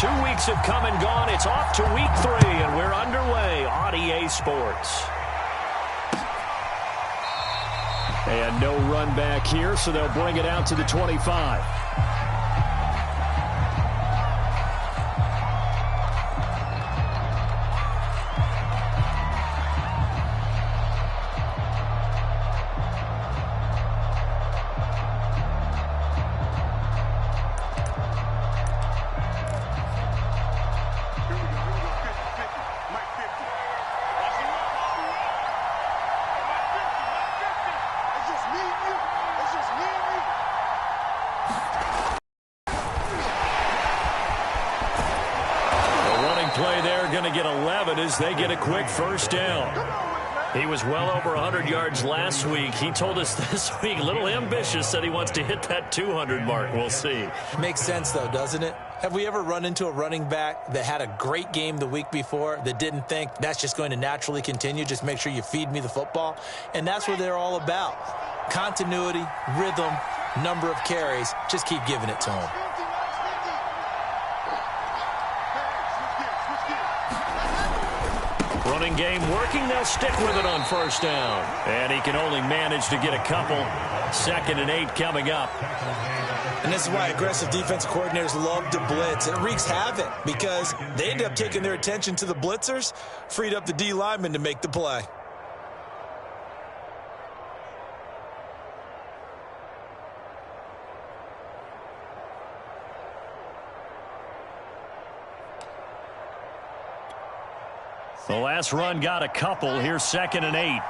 2 weeks have come and gone. It's off to week 3, and we're underway on EA Sports. And no run back here, so they'll bring it out to the 25. Play there, going to get 11 as they get a quick first down. He was well over 100 yards last week. He told us this week, a little ambitious, said he wants to hit that 200 mark. We'll see. Makes sense, though, doesn't it? Have we ever run into a running back that had a great game the week before that didn't think that's just going to naturally continue? Just make sure you feed me the football. And that's what they're all about. Continuity, rhythm, number of carries. Just keep giving it to them. Running game working. They'll stick with it on first down. And he can only manage to get a couple. 2nd and 8 coming up. And this is why aggressive defensive coordinators love to blitz. It wreaks havoc because they end up taking their attention to the blitzers, freed up the D lineman to make the play. The last run got a couple. Here's 2nd and 8.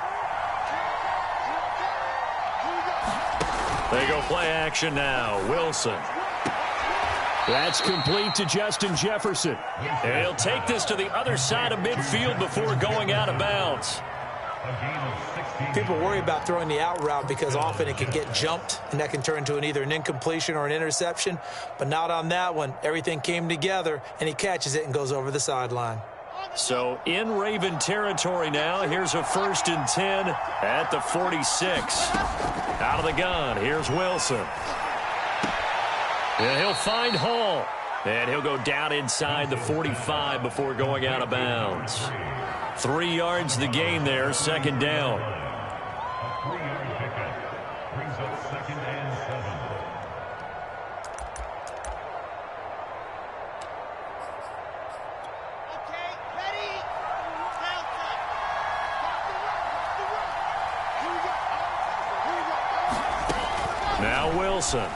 They go play action now. Wilson. That's complete to Justin Jefferson. And he'll take this to the other side of midfield before going out of bounds. People worry about throwing the out route because often it can get jumped, and that can turn into either an incompletion or an interception. But not on that one. Everything came together, and he catches it and goes over the sideline. So in Raven territory now. Here's a 1st and 10 at the 46. Out of the gun. Here's Wilson. And he'll find Hall. And he'll go down inside the 45 before going out of bounds. 3 yards the gain there. 2nd down. Brings up 2nd and 7. Now Wilson. And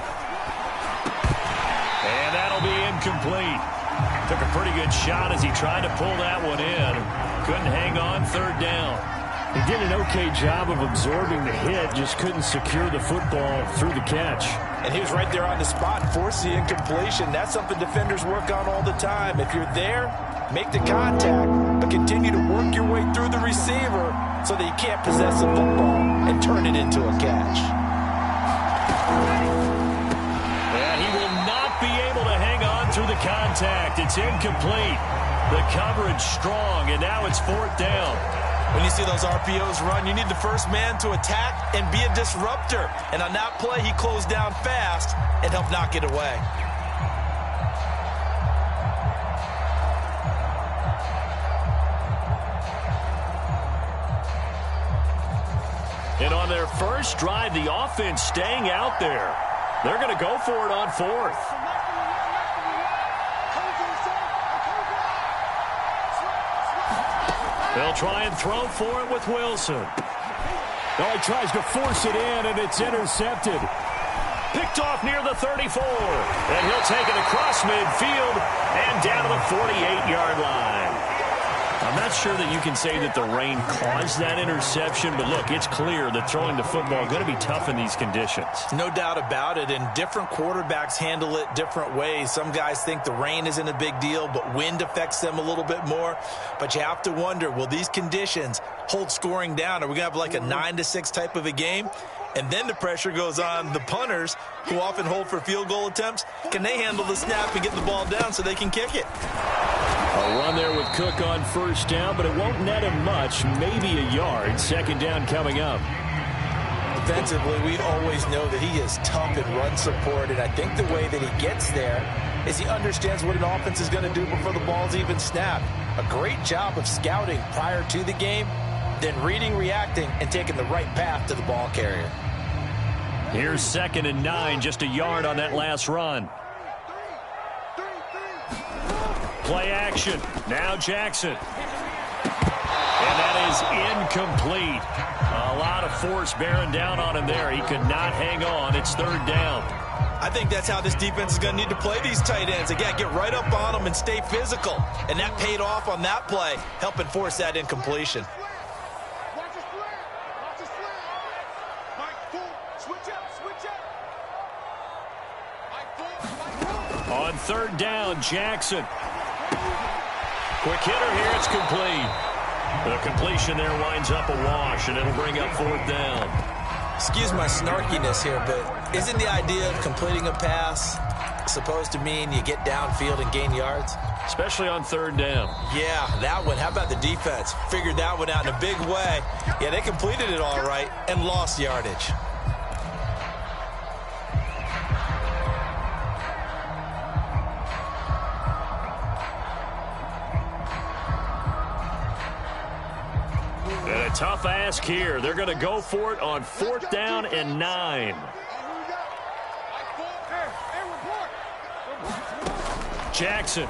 that'll be incomplete. Took a pretty good shot as he tried to pull that one in. Couldn't hang on. 3rd down. He did an okay job of absorbing the hit, just couldn't secure the football through the catch. And he was right there on the spot, forced the incompletion. That's something defenders work on all the time. If you're there, make the contact, but continue to work your way through the receiver so that you can't possess the football and turn it into a catch. And he will not be able to hang on through the contact. It's incomplete. The coverage strong, and now it's 4th down. When you see those RPOs run, you need the first man to attack and be a disruptor. And on that play, he closed down fast and helped knock it away. And on their first drive, the offense staying out there. They're going to go for it on 4th. They'll try and throw for it with Wilson. Oh, he tries to force it in, and it's intercepted. Picked off near the 34. And he'll take it across midfield and down to the 48-yard line. I'm not sure that you can say that the rain caused that interception, but look, it's clear that throwing the football is going to be tough in these conditions. No doubt about it, and different quarterbacks handle it different ways. Some guys think the rain isn't a big deal, but wind affects them a little bit more. But you have to wonder, will these conditions hold scoring down? Are we going to have like a 9-6 type of a game? And then the pressure goes on the punters, who often hold for field goal attempts. Can they handle the snap and get the ball down so they can kick it? A run there with Cook on first down, but it won't net him much, maybe a yard. 2nd down coming up. Defensively, we always know that he is tough in run support, and I think the way that he gets there is he understands what an offense is going to do before the ball's even snapped. A great job of scouting prior to the game, then reading, reacting, and taking the right path to the ball carrier. Here's 2nd and 9, just a yard on that last run. Play action. Now Jackson. And that is incomplete. A lot of force bearing down on him there. He could not hang on. It's 3rd down. I think that's how this defense is going to need to play these tight ends. Again, get right up on them and stay physical. And that paid off on that play, helping force that incompletion. On 3rd down, Jackson. Quick hitter here, it's complete. The completion there winds up a wash, and it'll bring up 4th down. Excuse my snarkiness here, but isn't the idea of completing a pass supposed to mean you get downfield and gain yards? Especially on 3rd down. Yeah, that one. How about the defense? Figured that one out in a big way. Yeah, they completed it all right and lost yardage. And a tough ask here. They're going to go for it on 4th down and 9. Jackson.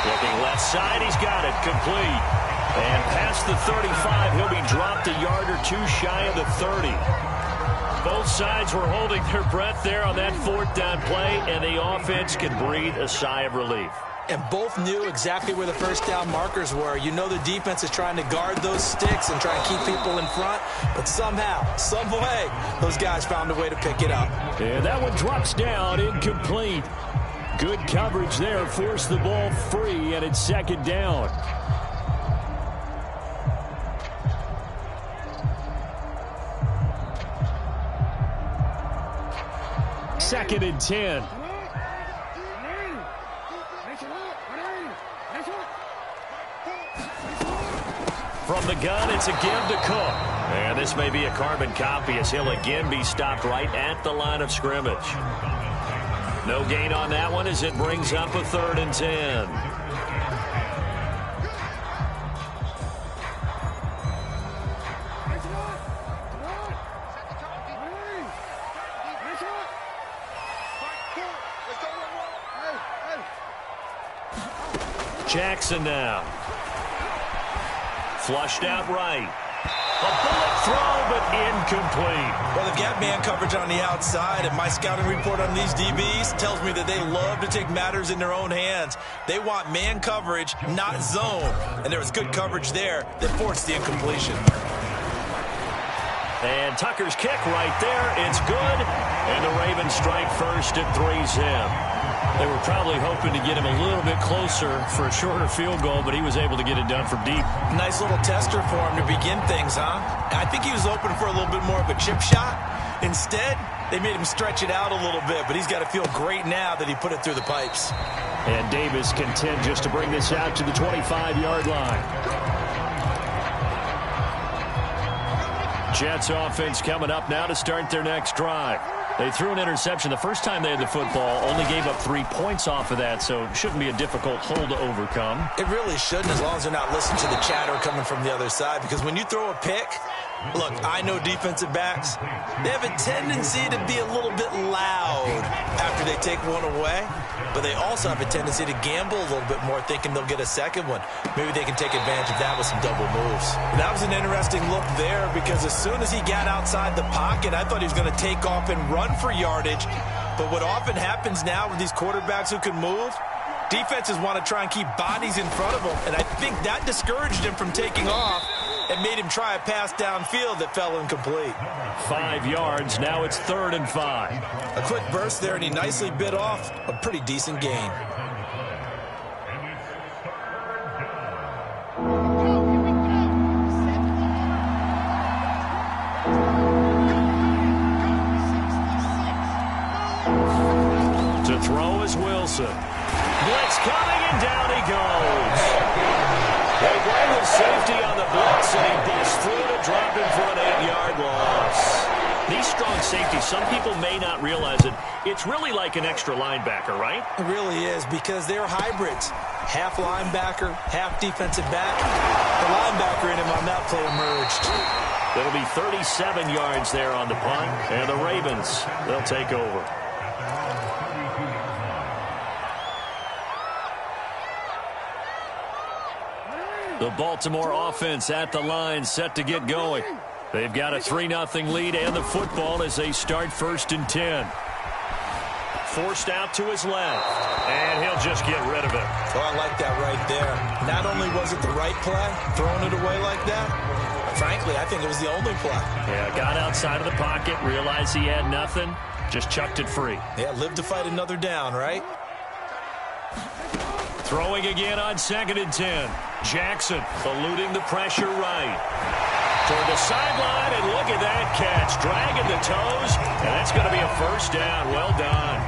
Looking left side, he's got it, complete. And past the 35, he'll be dropped a yard or 2 shy of the 30. Both sides were holding their breath there on that 4th down play, and the offense can breathe a sigh of relief. And both knew exactly where the 1st down markers were. You know the defense is trying to guard those sticks and try and keep people in front, but somehow, some way, those guys found a way to pick it up. And that one drops down, incomplete. Good coverage there, forced the ball free, and it's 2nd down. Second and 10. From the gun, it's a give to Cook. And this may be a carbon copy as he'll again be stopped right at the line of scrimmage. No gain on that one as it brings up a 3rd and 10. Jackson now. Flushed out right. A bullet throw, but incomplete. Well, they've got man coverage on the outside, and my scouting report on these DBs tells me that they love to take matters in their own hands. They want man coverage, not zone. And there was good coverage there that forced the incompletion. And Tucker's kick right there. It's good. And the Ravens strike first at 3-zip. They were probably hoping to get him a little bit closer for a shorter field goal, but he was able to get it done from deep. Nice little tester for him to begin things, huh? I think he was open for a little bit more of a chip shot. Instead, they made him stretch it out a little bit, but he's got to feel great now that he put it through the pipes. And Davis content just to bring this out to the 25-yard line. Jets offense coming up now to start their next drive. They threw an interception the first time they had the football, only gave up 3 points off of that, so it shouldn't be a difficult hole to overcome. It really shouldn't, as long as they're not listening to the chatter coming from the other side, because when you throw a pick, look, I know defensive backs, they have a tendency to be a little bit loud after they take one away, but they also have a tendency to gamble a little bit more, thinking they'll get a second one. Maybe they can take advantage of that with some double moves. That was an interesting look there, because as soon as he got outside the pocket, I thought he was going to take off and run for yardage. But what often happens now with these quarterbacks who can move, defenses want to try and keep bodies in front of them, and I think that discouraged him from taking off and made him try a pass downfield that fell incomplete. 5 yards. Now it's 3rd and 5. A quick burst there, and he nicely bit off a pretty decent gain. To throw is Wilson. Blitz coming, and down he goes. They bring the safety on the blitz, and he busts through to drop him for an 8-yard loss. These strong safety, some people may not realize it. It's really like an extra linebacker, right? It really is, because they're hybrids. Half linebacker, half defensive back. The linebacker in him on that play emerged. It'll be 37 yards there on the punt, and the Ravens, they'll take over. The Baltimore offense at the line, set to get going. They've got a 3-0 lead and the football as they start 1st and 10. Forced out to his left, and he'll just get rid of it. Oh, I like that right there. Not only was it the right play, throwing it away like that, but frankly, I think it was the only play. Yeah, got outside of the pocket, realized he had nothing, just chucked it free. Yeah, live to fight another down, right? Throwing again on 2nd and 10. Jackson eluding the pressure right. Toward the sideline, and look at that catch. Dragging the toes, and that's going to be a 1st down. Well done.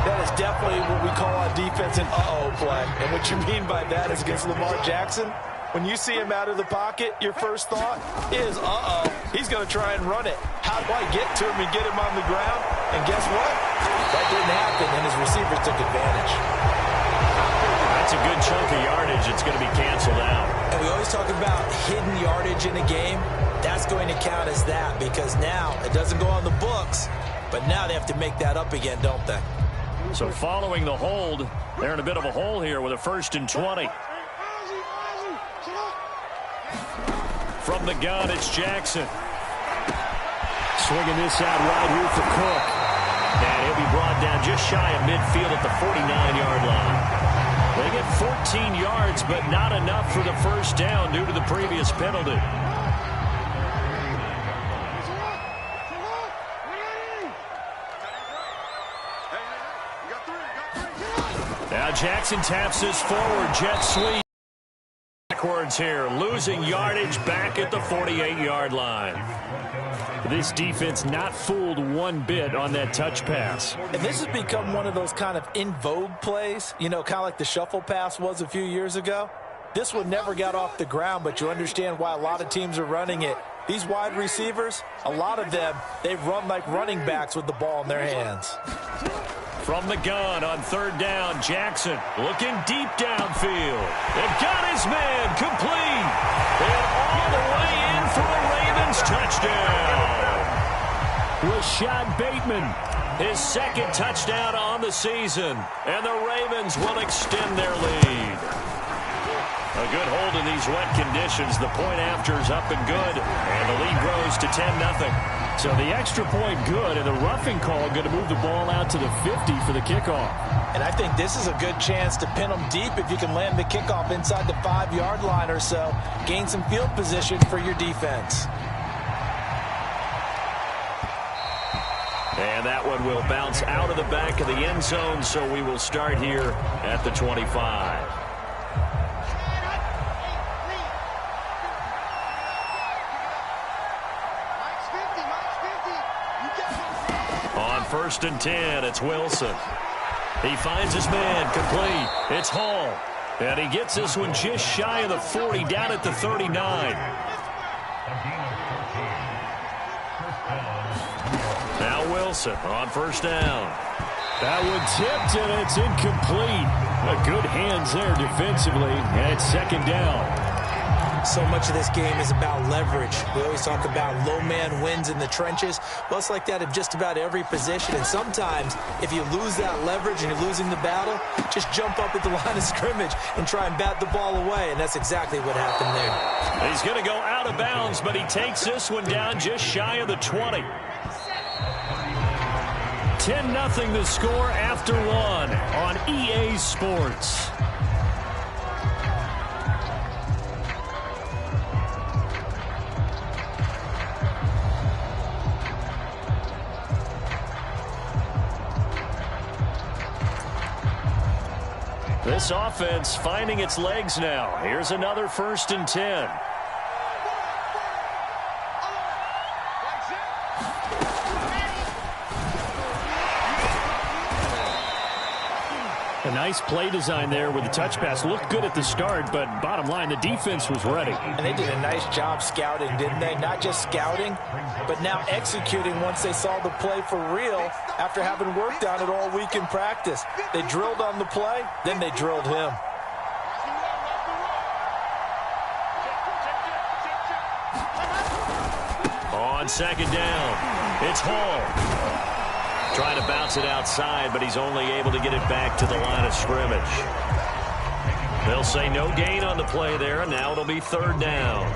That is definitely what we call on defense an uh-oh play. And what you mean by that is against Lamar Jackson, when you see him out of the pocket, your first thought is, uh-oh, he's going to try and run it. How do I get to him and get him on the ground? And guess what? That didn't happen, and his receivers took advantage. That's a good chunk of yardage. It's going to be canceled out. And we always talk about hidden yardage in a game. That's going to count as that, because now it doesn't go on the books, but now they have to make that up again, don't they? So following the hold, they're in a bit of a hole here with a 1st and 20. From the gun, it's Jackson. Swinging this out right here for Cook. And he'll be brought down just shy of midfield at the 49-yard line. They get 14 yards, but not enough for the 1st down due to the previous penalty. Now Jackson taps this forward jet sweep. Backwards here, losing yardage back at the 48-yard line. This defense not fooled one bit on that touch pass. And this has become one of those kind of in vogue plays, you know, kind of like the shuffle pass was a few years ago. This one never got off the ground, but you understand why a lot of teams are running it. These wide receivers, a lot of them, they run like running backs with the ball in their hands. From the gun on 3rd down, Jackson looking deep downfield. They've got his man complete. And all the way in for a Ravens touchdown. Rashad Bateman, his 2nd touchdown on the season. And the Ravens will extend their lead. A good hold in these wet conditions. The point after is up and good. And the lead grows to 10-0. So the extra point good, and the roughing call going to move the ball out to the 50 for the kickoff. And I think this is a good chance to pin them deep if you can land the kickoff inside the 5-yard line or so. Gain some field position for your defense. And that one will bounce out of the back of the end zone, so we will start here at the 25. On 1st and 10, it's Wilson. He finds his man complete. It's Hall. And he gets this one just shy of the 40, down at the 39. Now Wilson on 1st down. That one tipped, and it's incomplete. Good hands there defensively, and it's 2nd down. So much of this game is about leverage. We always talk about low man wins in the trenches. Well, it's like that in just about every position. And sometimes, if you lose that leverage and you're losing the battle, just jump up at the line of scrimmage and try and bat the ball away. And that's exactly what happened there. He's going to go out of bounds, but he takes this one down just shy of the 20. 10-0 the score after one on EA Sports. This offense finding its legs now. Here's another 1st and 10. A nice play design there with the touch pass. Looked good at the start, but bottom line, the defense was ready. And they did a nice job scouting, didn't they? Not just scouting, but now executing once they saw the play for real after having worked on it all week in practice. They drilled on the play, then they drilled him. On second down, it's Hall. Trying to bounce it outside, but he's only able to get it back to the line of scrimmage. They'll say no gain on the play there, and now it'll be third down.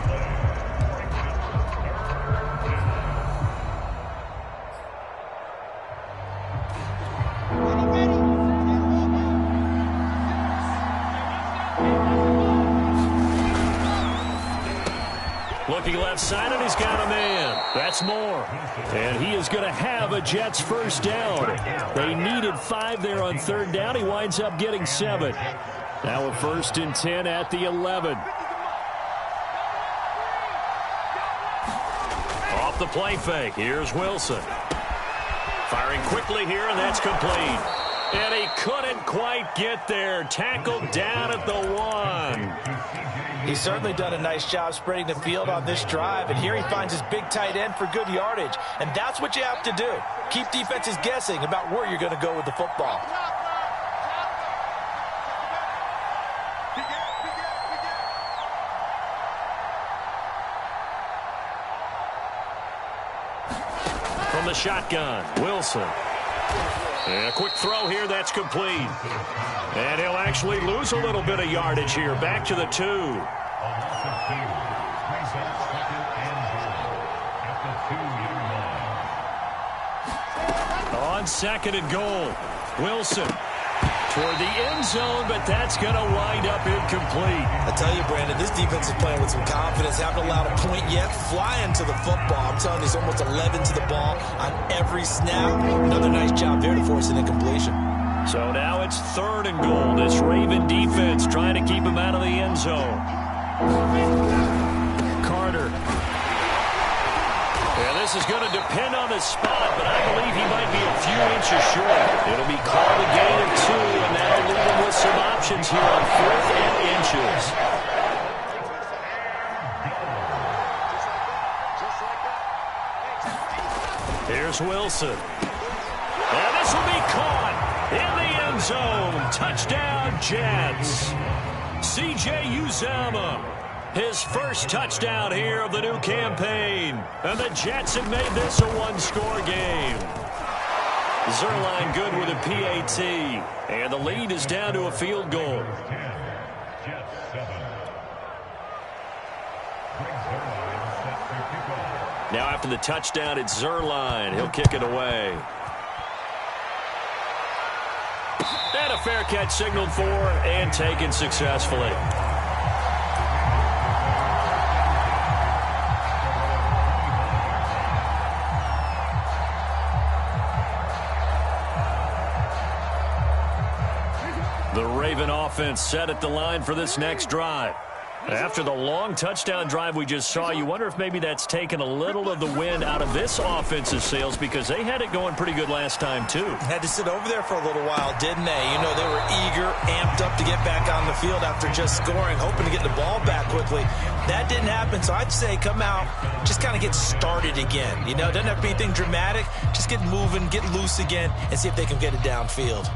Looking left side, and he's got a man. That's Moore. And he is going to have a Jets first down. They needed 5 there on third down. He winds up getting 7. Now a 1st and 10 at the 11. Off the play fake. Here's Wilson. Firing quickly here, and that's complete. And he couldn't quite get there. Tackled down at the 1. He's certainly done a nice job spreading the field on this drive, and here he finds his big tight end for good yardage. And that's what you have to do. Keep defenses guessing about where you're going to go with the football. From the shotgun, Wilson. And a quick throw here, that's complete. And he'll actually lose a little bit of yardage here. Back to the 2. On second and goal, Wilson toward the end zone, but that's going to wind up incomplete. I tell you, Brandon, this defense is playing with some confidence. Haven't allowed a point yet. Flying to the football. I'm telling you, there's almost 11 to the ball on every snap. Another nice job there to force an incompletion. So now it's 3rd and goal. This Raven defense trying to keep him out of the end zone. Carter. Yeah, this is going to depend on the spot, but I believe he might be a few inches short. It'll be called a gain of 2, and that'll leave him with some options here on 4th and inches. Here's Wilson. And this will be caught in the end zone. Touchdown, Jets. C.J. Uzomah. His first touchdown here of the new campaign. And the Jets have made this a one-score game. Zerline good with a PAT. And the lead is down to a field goal. Now after the touchdown, it's Zerline. He'll kick it away. And a fair catch signaled for and taken successfully. The Raven offense set at the line for this next drive. After the long touchdown drive we just saw, you wonder if maybe that's taken a little of the wind out of this offense's sails, because they had it going pretty good last time, too. Had to sit over there for a little while, didn't they? You know, they were eager, amped up to get back on the field after just scoring, hoping to get the ball back quickly. That didn't happen, so I'd say come out, just kind of get started again. You know, it doesn't have to be anything dramatic. Just get moving, get loose again, and see if they can get it downfield.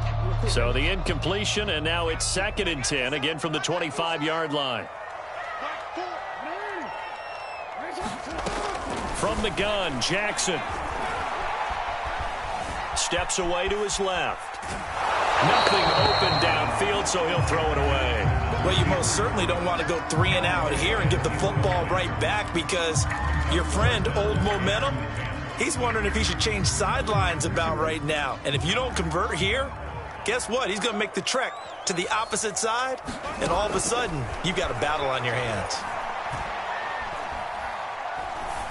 So the incompletion, and now it's 2nd and 10, again from the 25-yard line. From the gun, Jackson. Steps away to his left. Nothing open downfield, so he'll throw it away. Well, you most certainly don't want to go 3 and out here and get the football right back, because your friend, Old Momentum, he's wondering if he should change sidelines about right now. And if you don't convert here, guess what? He's going to make the trek to the opposite side, and all of a sudden, you've got a battle on your hands.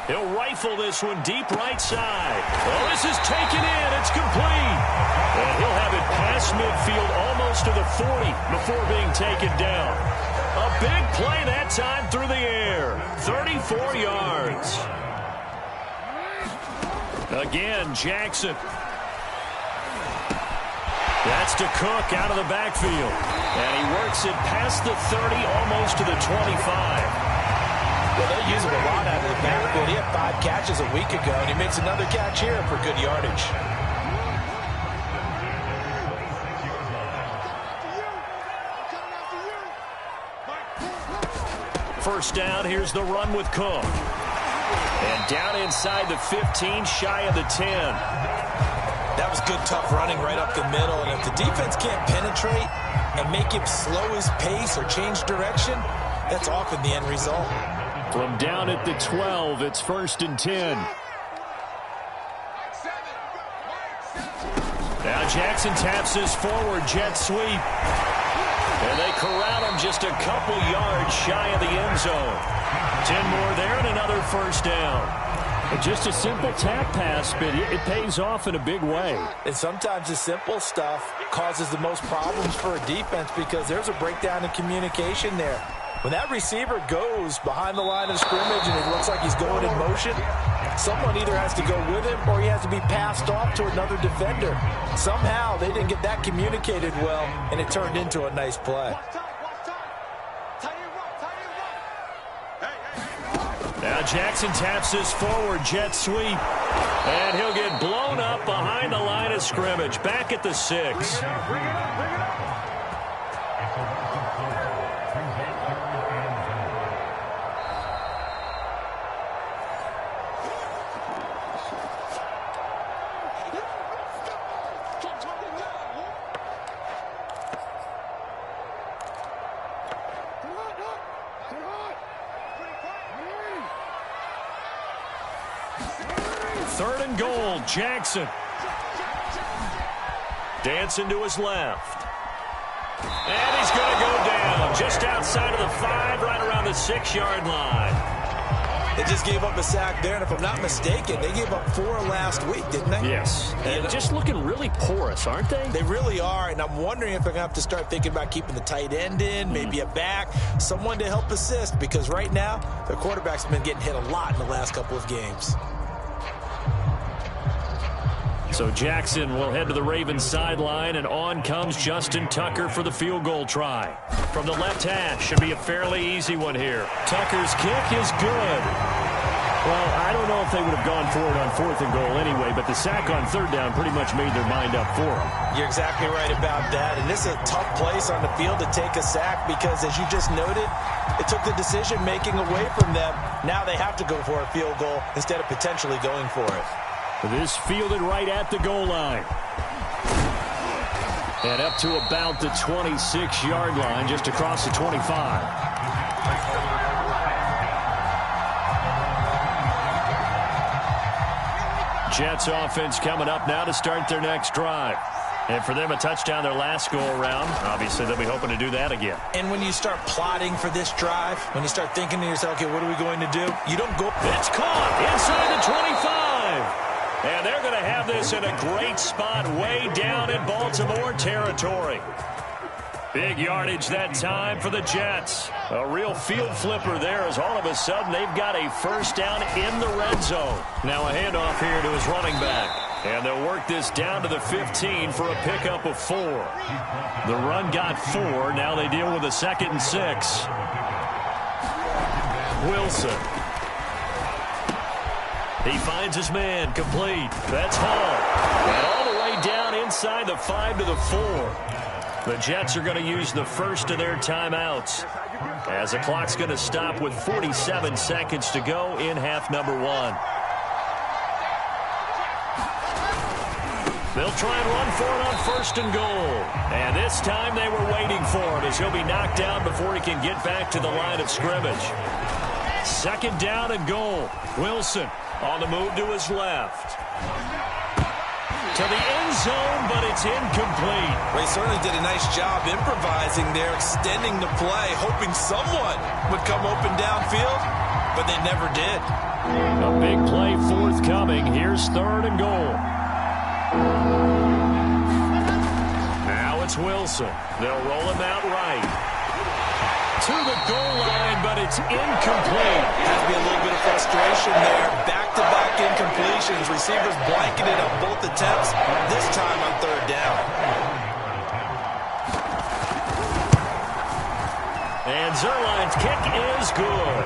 He'll rifle this one deep right side. Oh, this is taken in. It's complete. And he'll have it past midfield almost to the 40 before being taken down. A big play that time through the air. 34 yards. Again, Jackson. That's to Cook out of the backfield. And he works it past the 30, almost to the 25. Well, they use him a lot out of the backfield. He had 5 catches a week ago, and he makes another catch here for good yardage. First down, here's the run with Cook. And down inside the 15, shy of the 10. That was good, tough running right up the middle. And if the defense can't penetrate and make him slow his pace or change direction, that's often the end result. From down at the 12, it's 1st and 10. Now Jackson taps his forward jet sweep. And they corral him just a couple yards shy of the end zone. 10 more there and another first down. Just a simple tap pass, but it pays off in a big way. And sometimes the simple stuff causes the most problems for a defense because there's a breakdown in communication there. When that receiver goes behind the line of scrimmage and it looks like he's going in motion, someone either has to go with him or he has to be passed off to another defender. Somehow they didn't get that communicated well, and it turned into a nice play. Now Jackson taps his forward jet sweep. And he'll get blown up behind the line of scrimmage. Back at the 6. Third and goal, Jackson. Dancing to his left. And he's going to go down just outside of the 5, right around the 6-yard line. They just gave up a sack there, and if I'm not mistaken, they gave up 4 last week, didn't they? Yes. And just looking really porous, aren't they? They really are, and I'm wondering if they're going to have to start thinking about keeping the tight end in, maybe a back, someone to help assist, because right now, their quarterback's been getting hit a lot in the last couple of games. So Jackson will head to the Ravens sideline, and on comes Justin Tucker for the field goal try. From the left hash, should be a fairly easy one here. Tucker's kick is good. Well, I don't know if they would have gone for it on 4th and goal anyway, but the sack on 3rd down pretty much made their mind up for them. You're exactly right about that, and this is a tough place on the field to take a sack because, as you just noted, it took the decision-making away from them. Now they have to go for a field goal instead of potentially going for it. This fielded right at the goal line. And up to about the 26-yard line, just across the 25. Jets offense coming up now to start their next drive. And for them, a touchdown their last go-around. Obviously, they'll be hoping to do that again. And when you start plotting for this drive, when you start thinking to yourself, okay, what are we going to do? You don't go. It's caught inside the 25. And they're going to have this in a great spot way down in Baltimore territory. Big yardage that time for the Jets. A real field flipper there as all of a sudden they've got a first down in the red zone. Now a handoff here to his running back. And they'll work this down to the 15 for a pickup of 4. The run got 4. Now they deal with a 2nd and 6. Wilson. He finds his man, complete. That's Hall. And all the way down inside the 5 to the 4. The Jets are going to use the first of their timeouts, as the clock's going to stop with 47 seconds to go in half number 1. They'll try and run for it on 1st and goal. And this time they were waiting for him, as he'll be knocked down before he can get back to the line of scrimmage. 2nd down and goal. Wilson on the move to his left. To the end zone, but it's incomplete. Well, he certainly did a nice job improvising there, extending the play, hoping someone would come open downfield, but they never did. A big play forthcoming. Here's 3rd and goal. Now it's Wilson. They'll roll him out right. To the goal line, but it's incomplete. Has to be a little bit of frustration there. Back-to-back incompletions. Receivers blanketed up both attempts, this time on 3rd down. And Zerline's kick is good.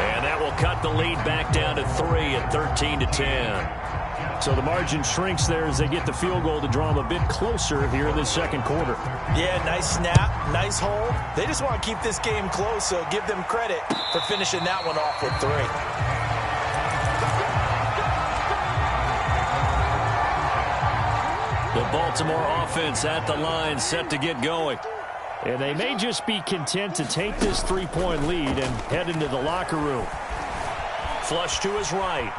And that will cut the lead back down to 3 at 13-10. So the margin shrinks there as they get the field goal to draw them a bit closer here in the second quarter. Yeah, nice snap, nice hole. They just want to keep this game close, so give them credit for finishing that one off with 3. The Baltimore offense at the line, set to get going. And they may just be content to take this 3-point lead and head into the locker room. Flush to his right.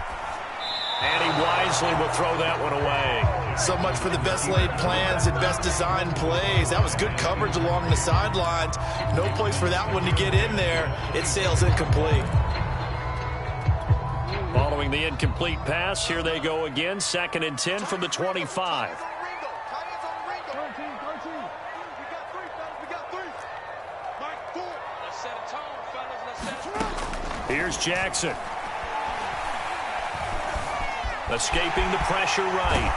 And he wisely will throw that one away. So much for the best laid plans and best designed plays. That was good coverage along the sidelines. No place for that one to get in there. It sails incomplete. Following the incomplete pass, here they go again. 2nd and 10 from the 25. Here's Jackson. Escaping the pressure right.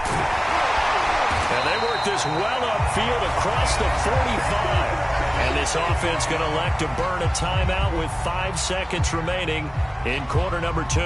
And they work this well upfield across the 45. And this offense going to elect to burn a timeout with 5 seconds remaining in quarter number 2.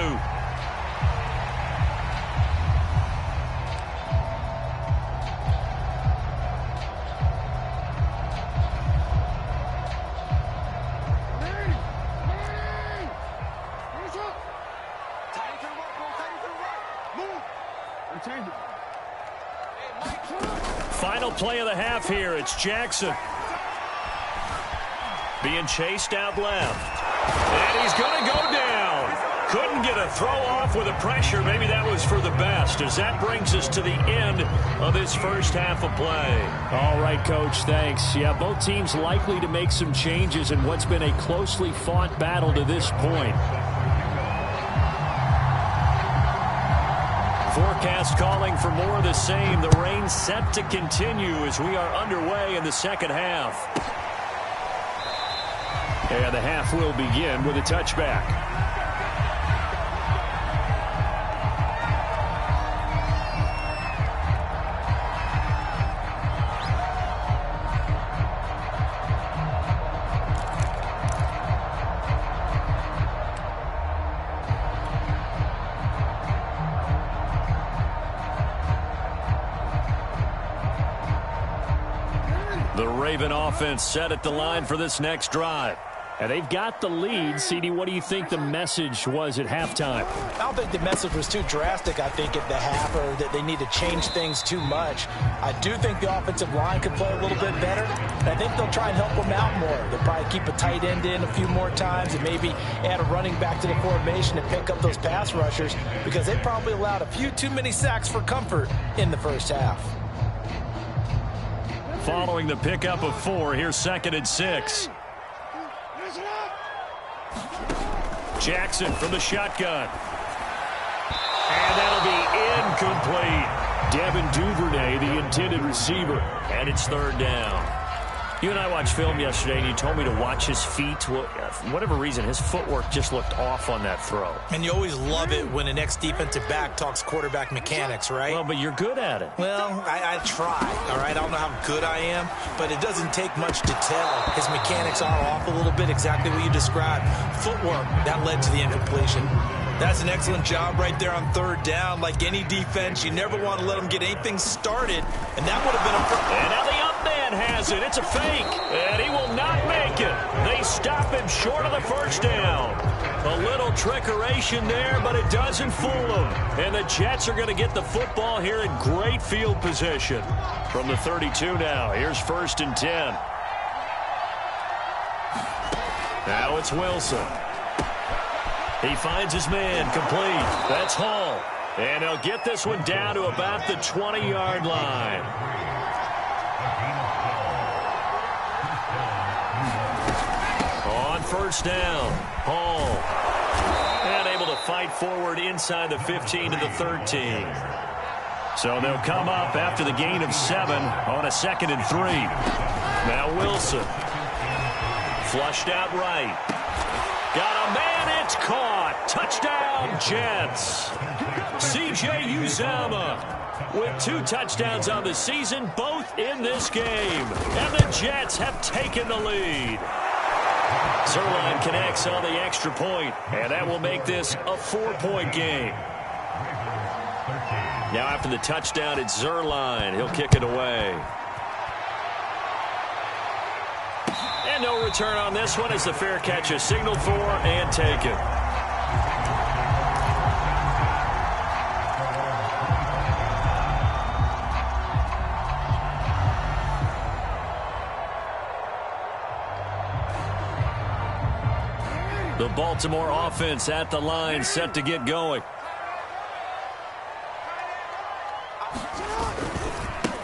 Final play of the half here. It's Jackson. Being chased out left. And he's going to go down. Couldn't get a throw off with the pressure. Maybe that was for the best, as that brings us to the end of this first half of play. All right, Coach, thanks. Yeah, both teams likely to make some changes in what's been a closely fought battle to this point. Forecast calling for more of the same. The rain set to continue as we are underway in the second half. And the half will begin with a touchback. The Raven offense set at the line for this next drive. And they've got the lead. CD, what do you think the message was at halftime? I don't think the message was too drastic, I think, at the half, or that they need to change things too much. I do think the offensive line could play a little bit better. And I think they'll try and help them out more. They'll probably keep a tight end in a few more times and maybe add a running back to the formation and pick up those pass rushers, because they probably allowed a few too many sacks for comfort in the first half. Following the pickup of 4, here's 2nd and 6. Jackson from the shotgun. And that'll be incomplete. Devin Duvernay, the intended receiver. And it's 3rd down. You and I watched film yesterday, and you told me to watch his feet. Well, for whatever reason, his footwork just looked off on that throw. And you always love it when an ex-defensive back talks quarterback mechanics, right? Well, but you're good at it. Well, I try, all right? I don't know how good I am, but it doesn't take much to tell. His mechanics are off a little bit, exactly what you described. Footwork, that led to the incompletion. That's an excellent job right there on 3rd down. Like any defense, you never want to let them get anything started, and that would have been a... And now the up man has it. It's a fake, and he will not make it. They stop him short of the 1st down. A little trickeration there, but it doesn't fool them. And the Jets are going to get the football here in great field position. From the 32 now, here's 1st and 10. Now it's Wilson. He finds his man, complete. That's Hall. And he'll get this one down to about the 20-yard line. On 1st down, Hall. And able to fight forward inside the 15 to the 13. So they'll come up after the gain of 7 on a 2nd and 3. Now Wilson. Flushed out right. Got a man, it's caught. Touchdown, Jets. C.J. Uzomah with 2 touchdowns on the season, both in this game. And the Jets have taken the lead. Zerline connects on the extra point, and that will make this a 4-point game. Now after the touchdown, it's Zerline. He'll kick it away. And no return on this one as the fair catch is signaled for and taken. The Baltimore offense at the line, set to get going.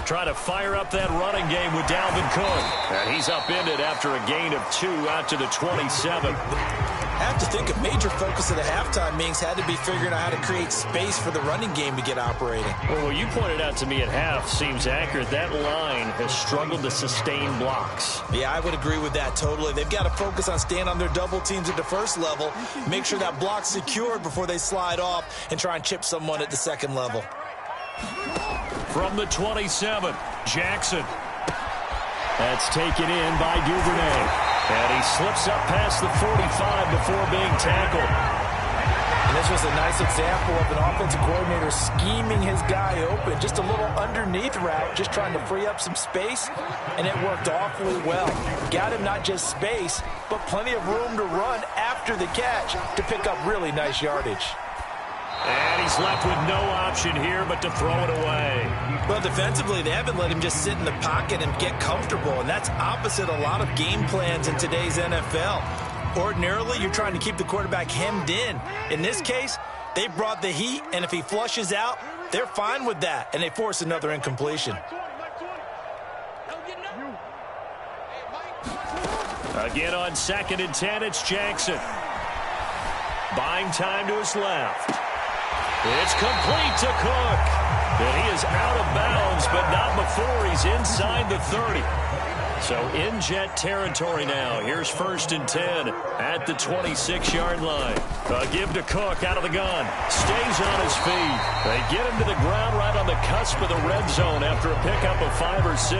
Try to fire up that running game with Dalvin Cook. And he's upended after a gain of 2 out to the 27. I have to think a major focus of the halftime meetings had to be figuring out how to create space for the running game to get operating. Well, what you pointed out to me at half seems accurate. That line has struggled to sustain blocks. Yeah, I would agree with that totally. They've got to focus on staying on their double teams at the first level, make sure that block's secured before they slide off and try and chip someone at the second level. From the 27, Jackson. That's taken in by Duvernay. And he slips up past the 45 before being tackled. And this was a nice example of an offensive coordinator scheming his guy open. Just a little underneath route, just trying to free up some space, and it worked awfully well. Got him not just space, but plenty of room to run after the catch to pick up really nice yardage. And he's left with no option here but to throw it away. Well, defensively, they haven't let him just sit in the pocket and get comfortable, and that's opposite a lot of game plans in today's NFL. Ordinarily, you're trying to keep the quarterback hemmed in. In this case, they brought the heat, and if he flushes out, they're fine with that, and they force another incompletion. Again on 2nd and 10, it's Jackson. Buying time to his left. It's complete to Cook. And he is out of bounds, but not before he's inside the 30. So in Jet territory now. Here's 1st and 10 at the 26-yard line. A give to Cook out of the gun. Stays on his feet. They get him to the ground right on the cusp of the red zone after a pickup of 5 or 6.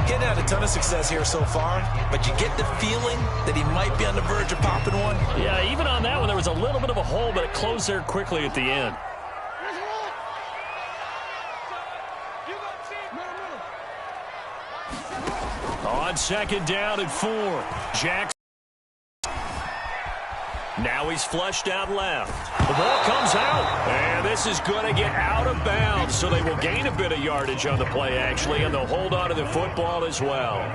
Getting had a ton of success here so far, but you get the feeling that he might be on the verge of popping one. Yeah, even on that one, there was a little bit of a hole, but it closed there quickly at the end. On 2nd down and 4, Jackson. Now he's flushed out left. The ball comes out, and this is going to get out of bounds, so they will gain a bit of yardage on the play, actually, and they'll hold on to the football as well.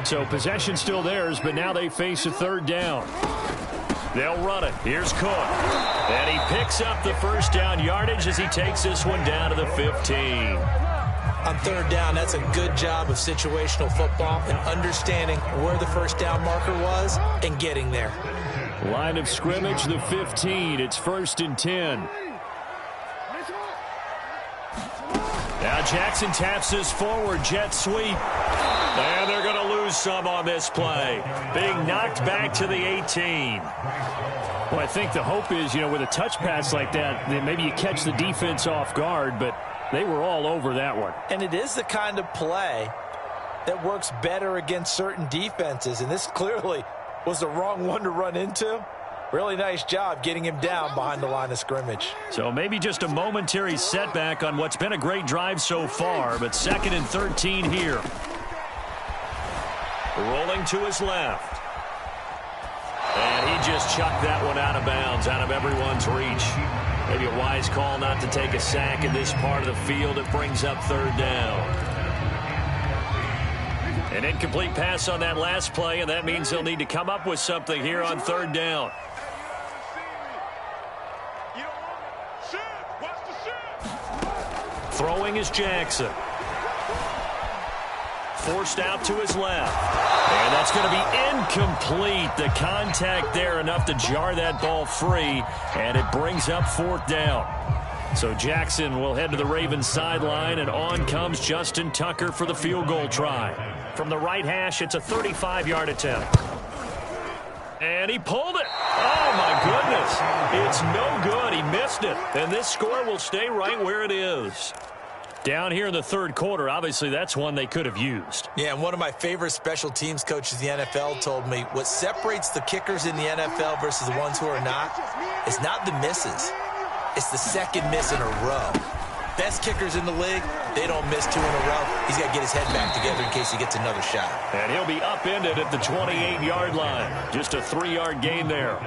So possession still theirs, but now they face a 3rd down. They'll run it. Here's Cook. And he picks up the first down yardage as he takes this one down to the 15. On 3rd down, that's a good job of situational football and understanding where the first down marker was and getting there. Line of scrimmage, the 15. It's 1st and 10. Now Jackson taps this forward, jet sweep. And they're going to lose some on this play. Being knocked back to the 18. Well, I think the hope is, with a touch pass like that, then maybe you catch the defense off guard, but they were all over that one. And it is the kind of play that works better against certain defenses, and this clearly was the wrong one to run into. Really nice job getting him down behind the line of scrimmage. So maybe just a momentary setback on what's been a great drive so far, but 2nd and 13 here. Rolling to his left. And he just chucked that one out of bounds, out of everyone's reach. Maybe a wise call not to take a sack in this part of the field. It brings up 3rd down. An incomplete pass on that last play, and that means they'll need to come up with something here on 3rd down. Throwing is Jackson. Forced out to his left. And that's going to be incomplete. The contact there enough to jar that ball free, and it brings up 4th down. So Jackson will head to the Ravens sideline, and on comes Justin Tucker for the field goal try. From the right hash, it's a 35-yard attempt. And he pulled it. Oh, my goodness. It's no good. He missed it. And this score will stay right where it is. Down here in the third quarter, obviously that's one they could have used. Yeah, and one of my favorite special teams coaches in the NFL told me what separates the kickers in the NFL versus the ones who are not is not the misses. It's the second miss in a row. Best kickers in the league, they don't miss 2 in a row. He's got to get his head back together in case he gets another shot. And he'll be upended at the 28-yard line. Just a 3-yard gain there.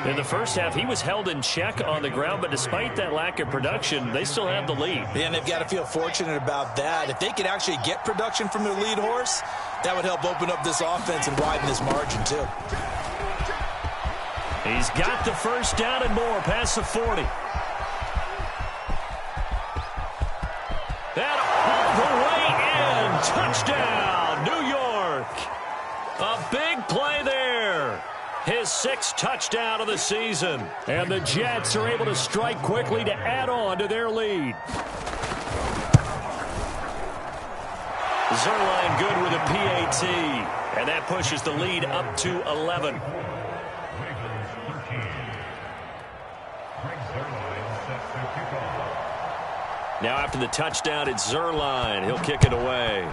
In the first half, he was held in check on the ground, but despite that lack of production, they still have the lead. Yeah, and they've got to feel fortunate about that. If they could actually get production from their lead horse, that would help open up this offense and widen this margin, too. He's got the first down and more past the 40. And all the way in. Touchdown, New York. A big play there. His 6th touchdown of the season. And the Jets are able to strike quickly to add on to their lead. Zerline good with a PAT. And that pushes the lead up to 11. Now after the touchdown, it's Zerline. He'll kick it away.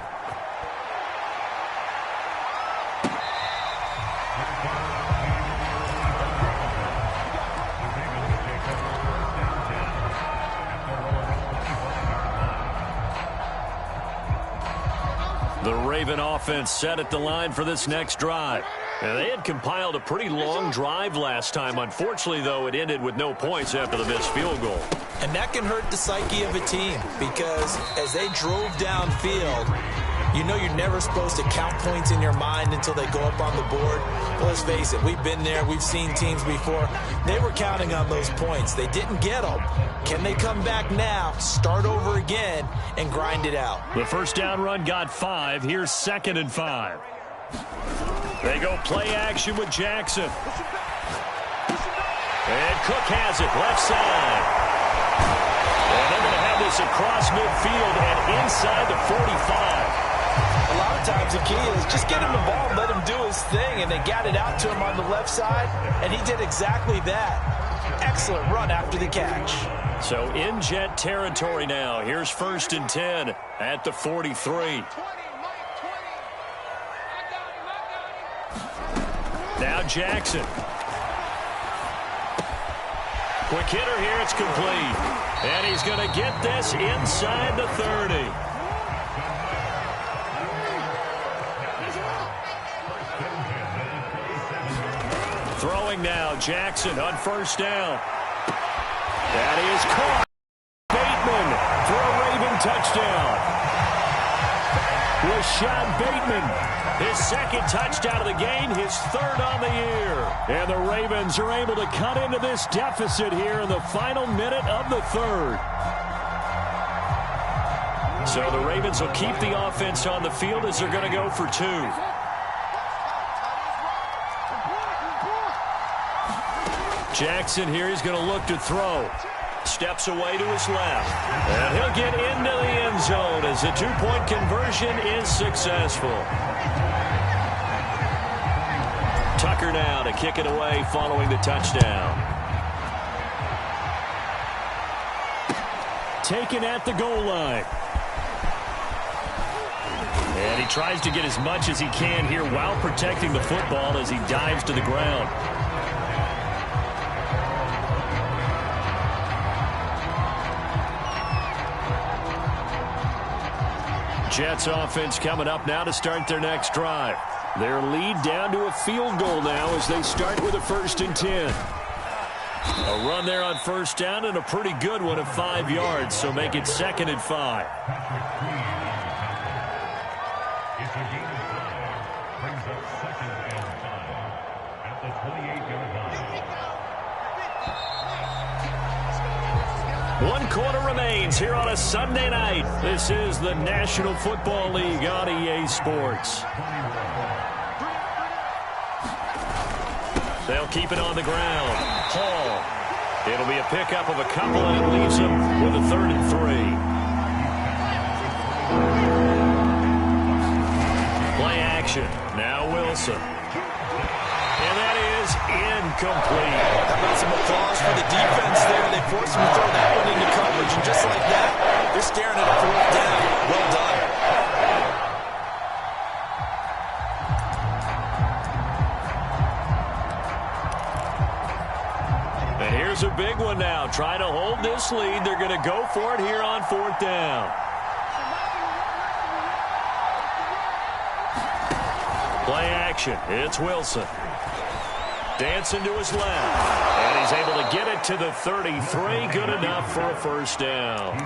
The Raven offense set at the line for this next drive. And they had compiled a pretty long drive last time. Unfortunately, though, it ended with no points after the missed field goal. And that can hurt the psyche of a team because as they drove downfield, you know you're never supposed to count points in your mind until they go up on the board. Well, let's face it, we've been there. We've seen teams before. They were counting on those points. They didn't get them. Can they come back now, start over again, and grind it out? The first down run got 5. Here's 2nd and 5. They go play action with Jackson. And Cook has it left side. And they're going to have this across midfield and inside the 45. A lot of times the key is just get him the ball, let him do his thing, and they got it out to him on the left side, and he did exactly that. Excellent run after the catch. So in Jet territory now. Here's 1st and 10 at the 43. Now Jackson. Quick hitter here, it's complete. And he's going to get this inside the 30. Throwing now, Jackson on 1st down. That is caught. Bateman for a Raven touchdown. Rashad Bateman, his 2nd touchdown of the game, his 3rd on the year. And the Ravens are able to cut into this deficit here in the final minute of the 3rd. So the Ravens will keep the offense on the field as they're going to go for 2. Jackson here, he's going to look to throw. Steps away to his left. And he'll get into the end zone as the 2-point conversion is successful. Tucker now to kick it away following the touchdown. Taken at the goal line. And he tries to get as much as he can here while protecting the football as he dives to the ground. Jets offense coming up now to start their next drive. Their lead down to a field goal now as they start with a 1st and 10. A run there on 1st down and a pretty good one of 5 yards, so make it 2nd and 5. It's a gain of 5. Brings up 2nd and 5 at the 28-yard line. 1 quarter remains here on a Sunday night. This is the National Football League on EA Sports. They'll keep it on the ground. Hall. It'll be a pickup of a couple, and it leaves them with a 3rd and 3. Play action. Now Wilson. And that is incomplete. How about some applause for the defense there? They forced him to throw that one into coverage, and just like that, they're staring at a big one now. Trying to hold this lead. They're going to go for it here on 4th down. Play action. It's Wilson. Dancing to his left. And he's able to get it to the 33. Good enough for a 1st down.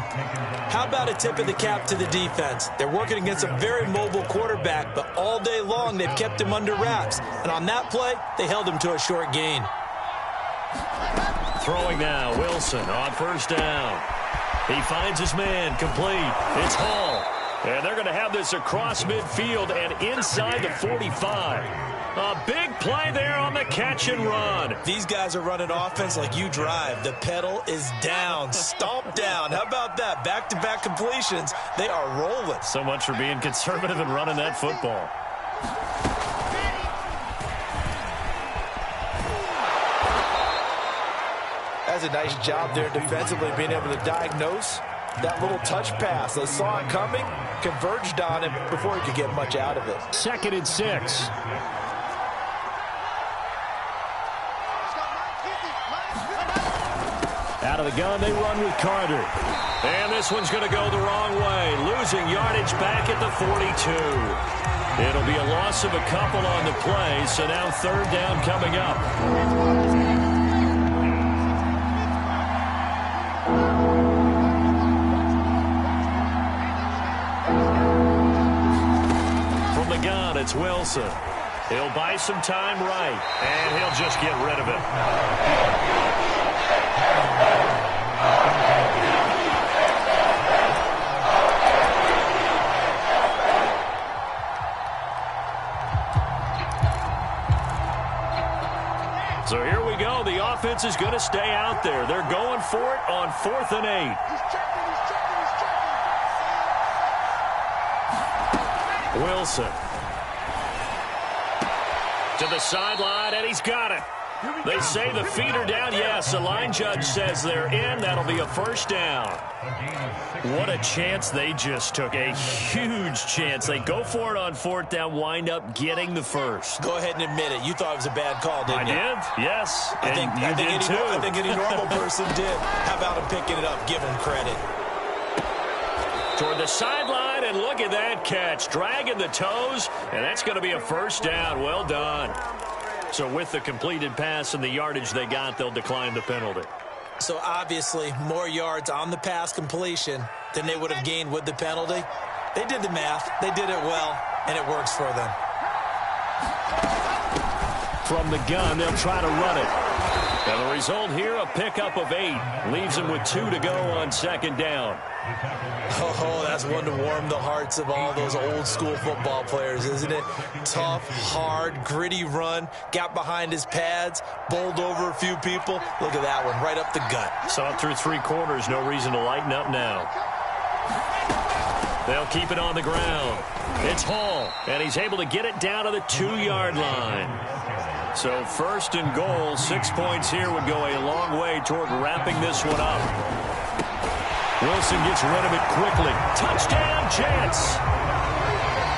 How about a tip of the cap to the defense? They're working against a very mobile quarterback, but all day long they've kept him under wraps. And on that play, they held him to a short gain. Throwing now, Wilson on 1st down. He finds his man, complete. It's Hall. And they're going to have this across midfield and inside the 45. A big play there on the catch and run. These guys are running offense like you drive. The pedal is down, stomp down. How about that? Back-to-back completions. They are rolling. So much for being conservative and running that football. That's a nice job there defensively, being able to diagnose that little touch pass. They saw it coming, converged on him before he could get much out of it. 2nd and 6. Out of the gun, they run with Carter. And this one's going to go the wrong way. Losing yardage back at the 42. It'll be a loss of a couple on the play, so now 3rd down coming up. From the gun, it's Wilson. He'll buy some time right, and he'll just get rid of it. So here we go. The offense is going to stay out there. They're going for it on 4th and 8. Wilson. To the sideline, and he's got it. They say the feet are down. Yes, the line judge says they're in. That'll be a 1st down. What a chance they just took. A huge chance. They go for it on 4th down, wind up getting the 1st. Go ahead and admit it. You thought it was a bad call, didn't you? I did, yes. I think any normal person did. How about him picking it up? Give him credit. Toward the sideline, and look at that catch. Dragging the toes, and that's going to be a 1st down. Well done. So with the completed pass and the yardage they got, they'll decline the penalty. So obviously more yards on the pass completion than they would have gained with the penalty. They did the math. They did it well, and it works for them. From the gun, they'll try to run it. And the result here, a pickup of 8. Leaves them with 2 to go on 2nd down. Oh, that's one to warm the hearts of all those old school football players, isn't it? Tough, hard, gritty run. Got behind his pads, bowled over a few people. Look at that one, right up the gut. Saw it through 3 quarters. No reason to lighten up now. They'll keep it on the ground. It's Hall, and he's able to get it down to the 2-yard line. So 1st and goal, 6 points here would go a long way toward wrapping this one up. Wilson gets rid of it quickly. Touchdown, Jets.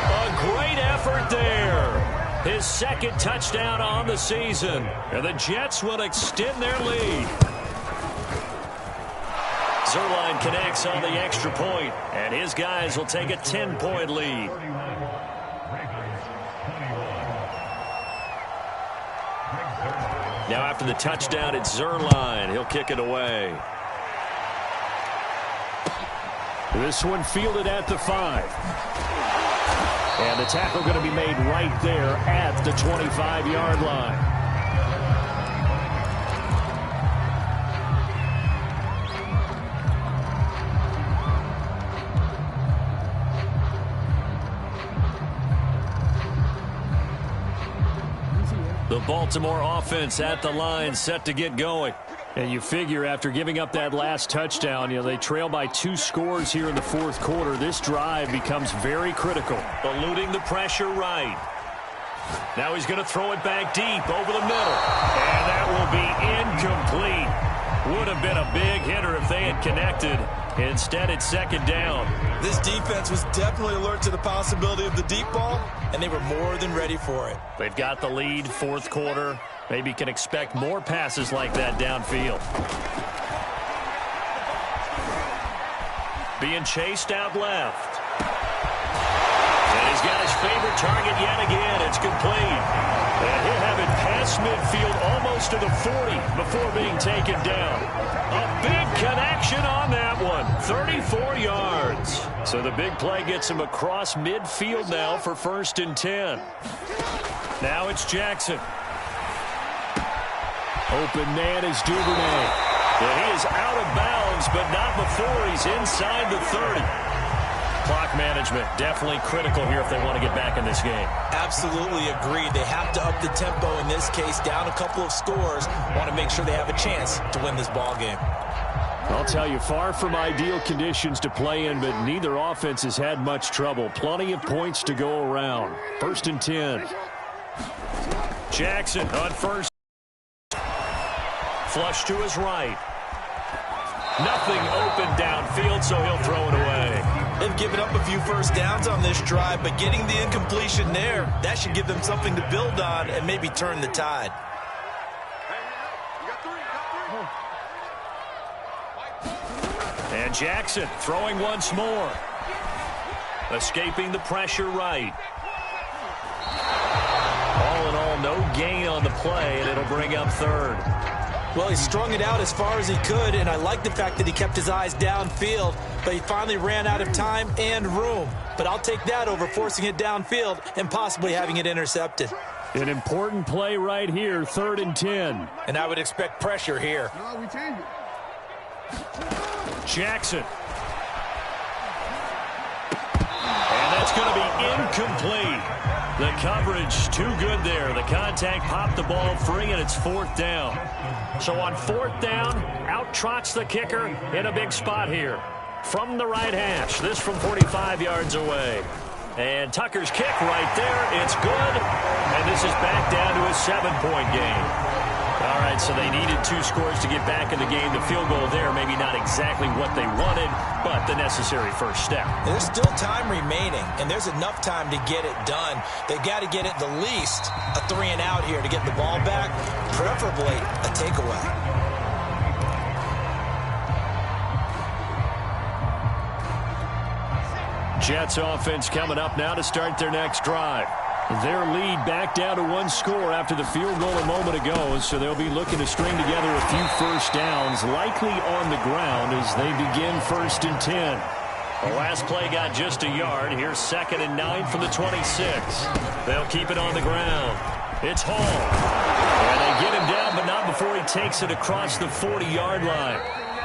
A great effort there. His 2nd touchdown on the season. And the Jets will extend their lead. Zerline connects on the extra point, and his guys will take a 10-point lead. Now after the touchdown, it's Zerline. He'll kick it away. This one fielded at the 5. And the tackle going to be made right there at the 25-yard line. The Baltimore offense at the line, set to get going. And you figure after giving up that last touchdown, they trail by 2 scores here in the 4th quarter. This drive becomes very critical. Eluding the pressure right. Now he's going to throw it back deep over the middle. And that will be incomplete. Would have been a big hitter if they had connected. Instead, it's 2nd down. This defense was definitely alert to the possibility of the deep ball, and they were more than ready for it. They've got the lead, 4th quarter. Maybe can expect more passes like that downfield. being chased out left. And he's got his favorite target yet again. It's complete. And he'll have it past midfield almost to the 40 before being taken down. A big connection on that one. 34 yards. So the big play gets him across midfield now for 1st and 10. Now it's Jackson. Open man is Duvernay. And he is out of bounds, but not before he's inside the 30. Clock management definitely critical here if they want to get back in this game. Absolutely agreed. They have to up the tempo in this case, down a couple of scores. Want to make sure they have a chance to win this ball game. I'll tell you, far from ideal conditions to play in, but neither offense has had much trouble. Plenty of points to go around. 1st and 10. Jackson on first. Flush to his right. Nothing open downfield, so he'll throw it away. They've given up a few first downs on this drive, but getting the incompletion there, that should give them something to build on and maybe turn the tide. And Jackson throwing once more. Escaping the pressure right. All in all, no gain on the play, and it'll bring up 3rd. Well, he strung it out as far as he could, and I like the fact that he kept his eyes downfield, but he finally ran out of time and room. But I'll take that over forcing it downfield and possibly having it intercepted. An important play right here, 3rd and 10. And I would expect pressure here. Jackson. And that's going to be incomplete. The coverage too good there. The contact popped the ball free, and it's 4th down. So on 4th down, out trots the kicker in a big spot here. From the right hash, this from 45 yards away. And Tucker's kick right there, it's good. And this is back down to a 7-point game. All right, so they needed 2 scores to get back in the game. The field goal there, maybe not exactly what they wanted, but the necessary first step. There's still time remaining, and there's enough time to get it done. They've got to get at the least a 3 and out here to get the ball back, preferably a takeaway. Jets offense coming up now to start their next drive. Their lead back down to 1 score after the field goal a moment ago, so they'll be looking to string together a few first downs, likely on the ground as they begin 1st and 10. The last play got just a yard. Here's 2nd and 9 from the 26. They'll keep it on the ground. It's Hall. And they get him down, but not before he takes it across the 40-yard line.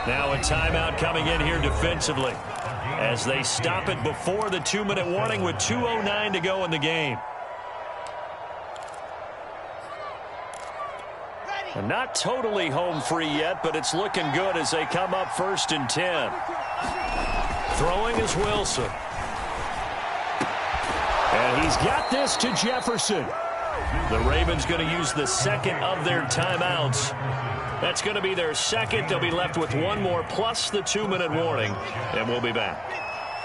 Now a timeout coming in here defensively as they stop it before the 2-minute warning with 2:09 to go in the game. And not totally home free yet, but it's looking good as they come up 1st and 10. Throwing is Wilson. And he's got this to Jefferson. The Ravens going to use the 2nd of their timeouts. That's going to be their 2nd. They'll be left with 1 more plus the 2-minute warning, and we'll be back.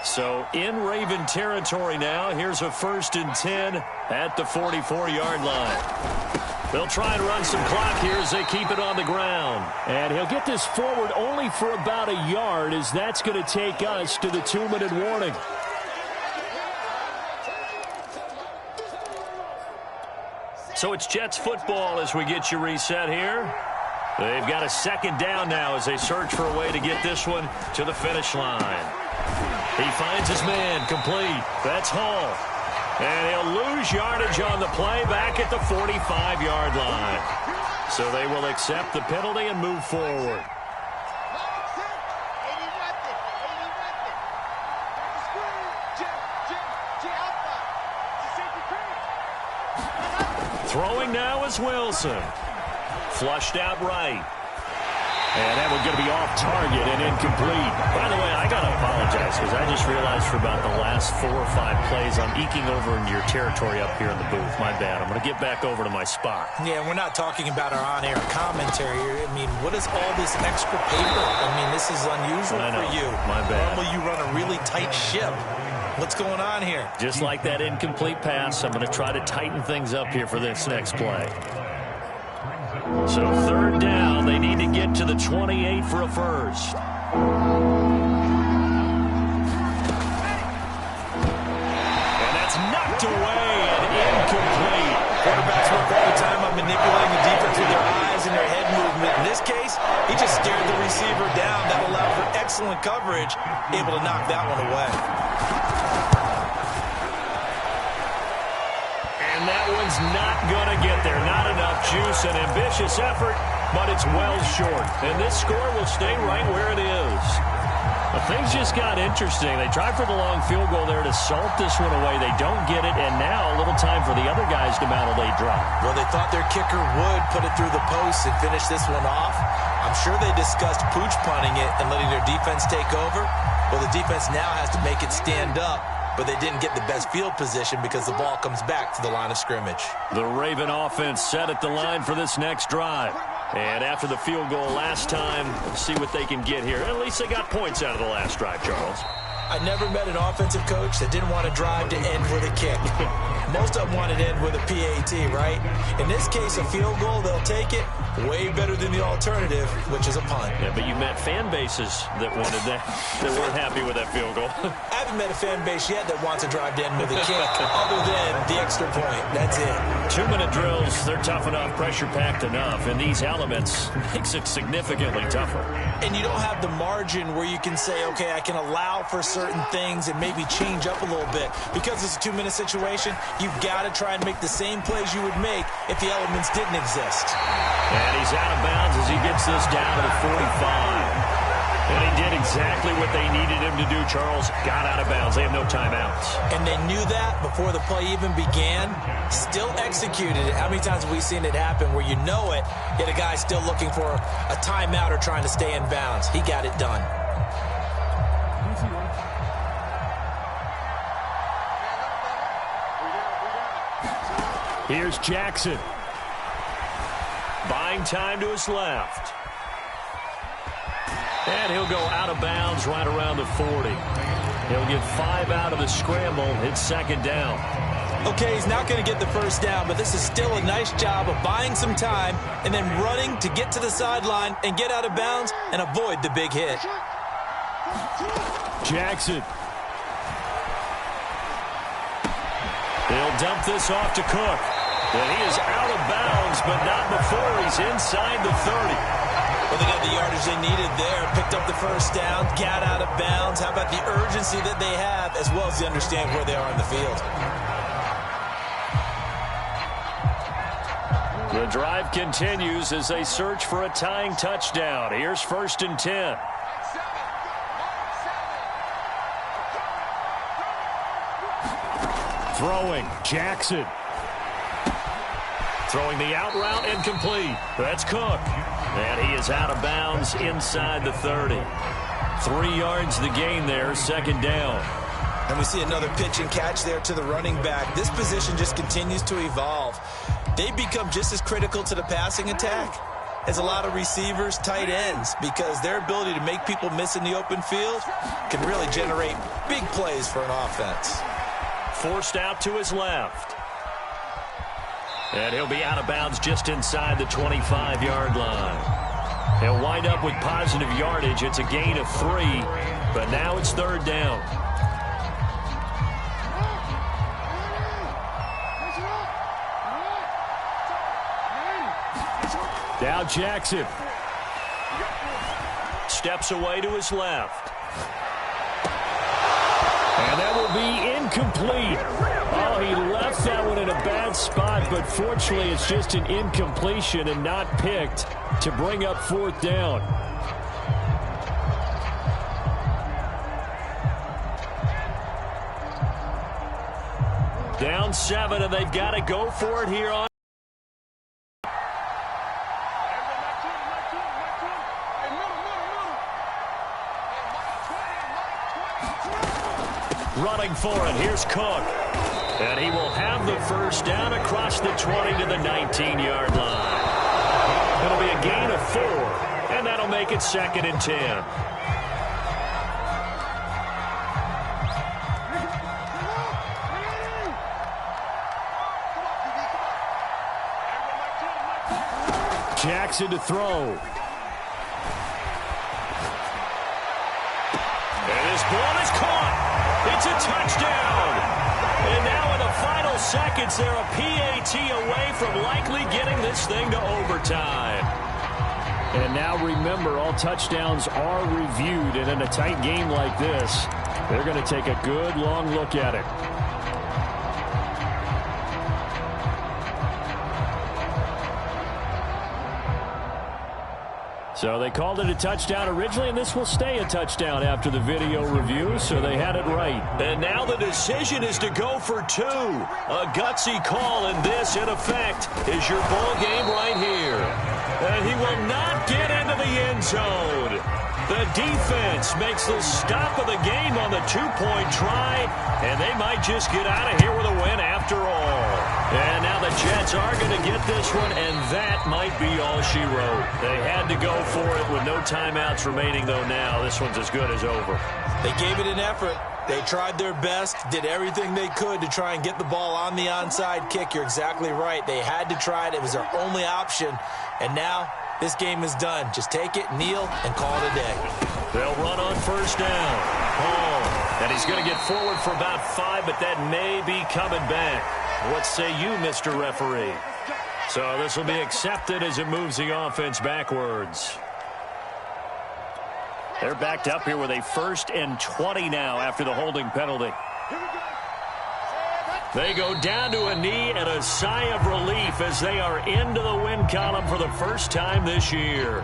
So in Raven territory now. Here's a 1st and 10 at the 44-yard line. They'll try and run some clock here as they keep it on the ground. And he'll get this forward only for about a yard, as that's going to take us to the 2-minute warning. So it's Jets football as we get you reset here. They've got a 2nd down now as they search for a way to get this one to the finish line. He finds his man complete. That's Hall. And he'll lose yardage on the play back at the 45-yard line. So they will accept the penalty and move forward. Throwing now is Wilson. Flushed out right. And that one's going to be off target and incomplete. By the way, I got to apologize because I just realized for about the last 4 or 5 plays I'm eking over into your territory up here in the booth. My bad. I'm going to get back over to my spot. Yeah, we're not talking about our on-air commentary. I mean, what is all this extra paper? I mean, this is unusual for you. My bad. Normally you run a really tight ship. What's going on here? Just like that incomplete pass, I'm going to try to tighten things up here for this next play. So 3rd down, they need to get to the 28 for a first. talking about manipulating the defense with their eyes and their head movement. In this case, he just stared the receiver down. That allowed for excellent coverage, able to knock that one away. And that one's not going to get there. Not enough juice. An ambitious effort, but it's well short. And this score will stay right where it is. Well, things just got interesting. They tried for the long field goal there to salt this one away. They don't get it, and now a little time for the other guys to mount a late drive. Well, they thought their kicker would put it through the post and finish this one off. I'm sure they discussed pooch punting it and letting their defense take over. Well, the defense now has to make it stand up, but they didn't get the best field position because the ball comes back to the line of scrimmage. The Raven offense set at the line for this next drive. And after the field goal last time, we'll see what they can get here. At least they got points out of the last drive, Charles. I never met an offensive coach that didn't want to drive to end with a kick. Most of them wanted to end with a PAT, right? In this case, a field goal, they'll take it. Way better than the alternative, which is a punt. Yeah, but you met fan bases that wanted that, that weren't happy with that field goal. I haven't met a fan base yet that wants to drive to end with a kick, other than the extra point. That's it. 2-minute drills, they're tough enough, pressure-packed enough, and these elements makes it significantly tougher. And you don't have the margin where you can say, okay, I can allow for certain things and maybe change up a little bit. Because it's a 2-minute situation, you've got to try and make the same plays you would make if the elements didn't exist. And he's out of bounds as he gets this down to the 45. And he did exactly what they needed him to do, Charles. Got out of bounds. They have no timeouts. And they knew that before the play even began. Still executed it. How many times have we seen it happen where you know it, yet a guy's still looking for a timeout or trying to stay in bounds? He got it done. Here's Jackson. Buying time to his left. And he'll go out of bounds right around the 40. He'll get 5 out of the scramble. It's second down. Okay, he's not going to get the first down, but this is still a nice job of buying some time and then running to get to the sideline and get out of bounds and avoid the big hit. Jackson. They'll dump this off to Cook. And he is out of bounds, but not before he's inside the 30. Well, they got the yardage they needed there, picked up the first down, got out of bounds. How about the urgency that they have, as well as they understand where they are on the field? The drive continues as they search for a tying touchdown. Here's 1st and 10. Throwing, Jackson. Throwing the out route and complete. That's Cook. And he is out of bounds inside the 30. 3 yards the gain there, second down. And we see another pitch and catch there to the running back. This position just continues to evolve. They become just as critical to the passing attack as a lot of receivers, tight ends, because their ability to make people miss in the open field can really generate big plays for an offense. Forced out to his left. And he'll be out of bounds just inside the 25-yard line. He'll wind up with positive yardage. It's a gain of 3, but now it's third down. Now Jackson. Steps away to his left. And that will be incomplete. Oh, he left that one in a bad spot, but fortunately it's just an incompletion and not picked to bring up 4th down. Down 7, and they've got to go for it here on. Running for it. Here's Cook. And he will have the first down across the 20 to the 19-yard line. It'll be a gain of 4, and that'll make it 2nd and 10. Jackson to throw. And this ball is caught. It's a touchdown. And now in a final seconds, they're a PAT away from likely getting this thing to overtime. And now remember, all touchdowns are reviewed, and in a tight game like this, they're going to take a good long look at it. So they called it a touchdown originally, and this will stay a touchdown after the video review, so they had it right. And now the decision is to go for two. A gutsy call, and this, in effect, is your ball game right here. And he will not get into the end zone. The defense makes the stop of the game on the two-point try, and they might just get out of here with a win after all. And now the Jets are going to get this one, and that might be all she wrote. They had to go for it with no timeouts remaining, though now this one's as good as over. They gave it an effort. They tried their best, did everything they could to try and get the ball on the onside kick. You're exactly right. They had to try it. It was their only option. And now this game is done. Just take it, kneel, and call it a day. They'll run on first down. Hall. And he's going to get forward for about 5, but that may be coming back. What say you, Mr. Referee? So this will be accepted as it moves the offense backwards. They're backed up here with a 1st and 20 now after the holding penalty. They go down to a knee and a sigh of relief as they are into the win column for the first time this year.